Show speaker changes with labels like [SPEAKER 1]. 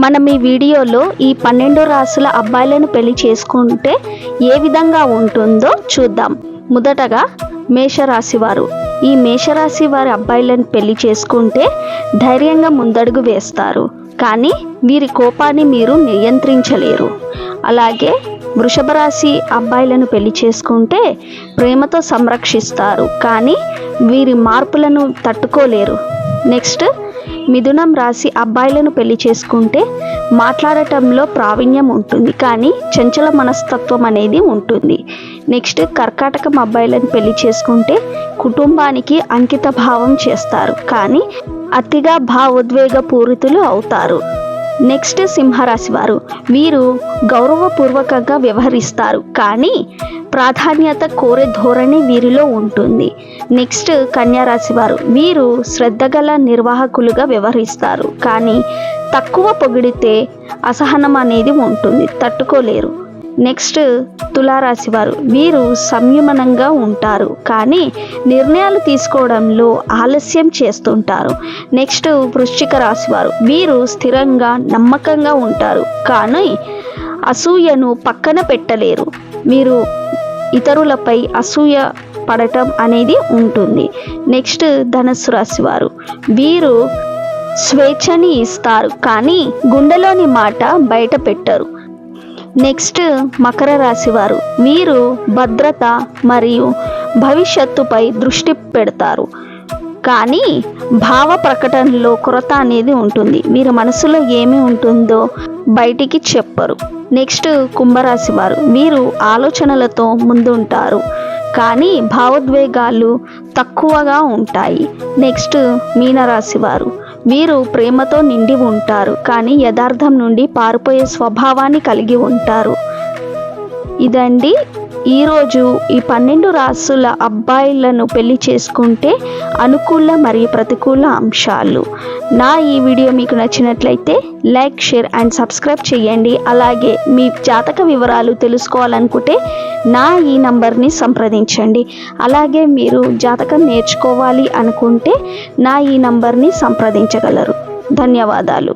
[SPEAKER 1] మనం ఈ వీడియోలో ఈ 12 రాసుల అబ్బాయిలను పెళ్లి చేసుకుంటే ఏ విధంగా ఉంటుందో చూద్దాం. మొదటగా మేషరాశి వారు. ఈ మేషరాశి వారి అబ్బాయిలను పెళ్లి చేసుకుంటే ధైర్యంగా ముందడుగు వేస్తారు, కానీ వీరి కోపాన్ని మీరు నియంత్రించలేరు. అలాగే వృషభ రాశి అబ్బాయిలను పెళ్లి చేసుకుంటే ప్రేమతో సంరక్షిస్తారు, కానీ వీరి మార్పులను తట్టుకోలేరు. నెక్స్ట్ మిథునం రాశి అబ్బాయిలను పెళ్లి చేసుకుంటే మాట్లాడటంలో ప్రావీణ్యం ఉంటుంది, కానీ చంచల మనస్తత్వం అనేది ఉంటుంది. నెక్స్ట్ కర్కాటకం అబ్బాయిలను పెళ్లి చేసుకుంటే కుటుంబానికి అంకిత భావం చేస్తారు, కానీ అతిగా భావోద్వేగ పూరితులు అవుతారు. నెక్స్ట్ సింహరాశి వారు. వీరు గౌరవపూర్వకంగా వ్యవహరిస్తారు, కానీ ప్రాధాన్యత కోరే ధోరణి వీరిలో ఉంటుంది. నెక్స్ట్ కన్యారాశి వారు. వీరు శ్రద్ధగల నిర్వాహకులుగా వ్యవహరిస్తారు, కానీ తక్కువ పొగిడితే అసహనం అనేది ఉంటుంది, తట్టుకోలేరు. నెక్స్ట్ తులారాశి వారు. వీరు సంయమనంగా ఉంటారు, కానీ నిర్ణయాలు తీసుకోవడంలో ఆలస్యం చేస్తుంటారు. నెక్స్ట్ వృశ్చిక రాశి వారు. వీరు స్థిరంగా నమ్మకంగా ఉంటారు, కానీ అసూయను పక్కన పెట్టలేరు. వీరు ఇతరులపై అసూయ పడటం అనేది ఉంటుంది. నెక్స్ట్ ధనుస్సు రాశి వారు. వీరు స్వేచ్ఛని ఇస్తారు, కానీ గుండెలోని మాట బయట పెట్టరు. నెక్స్ట్ మకర రాశి వారు. వీరు భద్రత మరియు భవిష్యత్తుపై దృష్టి పెడతారు, కానీ భావ ప్రకటనలో కొరత అనేది ఉంటుంది. వీరి మనసులో ఏమి ఉంటుందో బయటికి చెప్పరు. నెక్స్ట్ కుంభరాశి వారు. వీరు ఆలోచనలతో ముందుంటారు, కానీ భావోద్వేగాలు తక్కువగా ఉంటాయి. నెక్స్ట్ మీనరాశి వారు. వీరు ప్రేమతో నిండి ఉంటారు, కానీ యథార్థం నుండి పారిపోయే స్వభావాన్ని కలిగి ఉంటారు. ఇదండి ఈరోజు ఈ 12 రాసుల అబ్బాయిలను పెళ్లి చేసుకుంటే అనుకూల మరియు ప్రతికూల అంశాలు. నా ఈ వీడియో మీకు నచ్చినట్లయితే లైక్, షేర్ అండ్ సబ్స్క్రైబ్ చేయండి. అలాగే మీ జాతక వివరాలు తెలుసుకోవాలనుకుంటే నా ఈ నంబర్ని సంప్రదించండి. అలాగే మీరు జాతకం నేర్చుకోవాలి అనుకుంటే నా ఈ నంబర్ని సంప్రదించగలరు. ధన్యవాదాలు.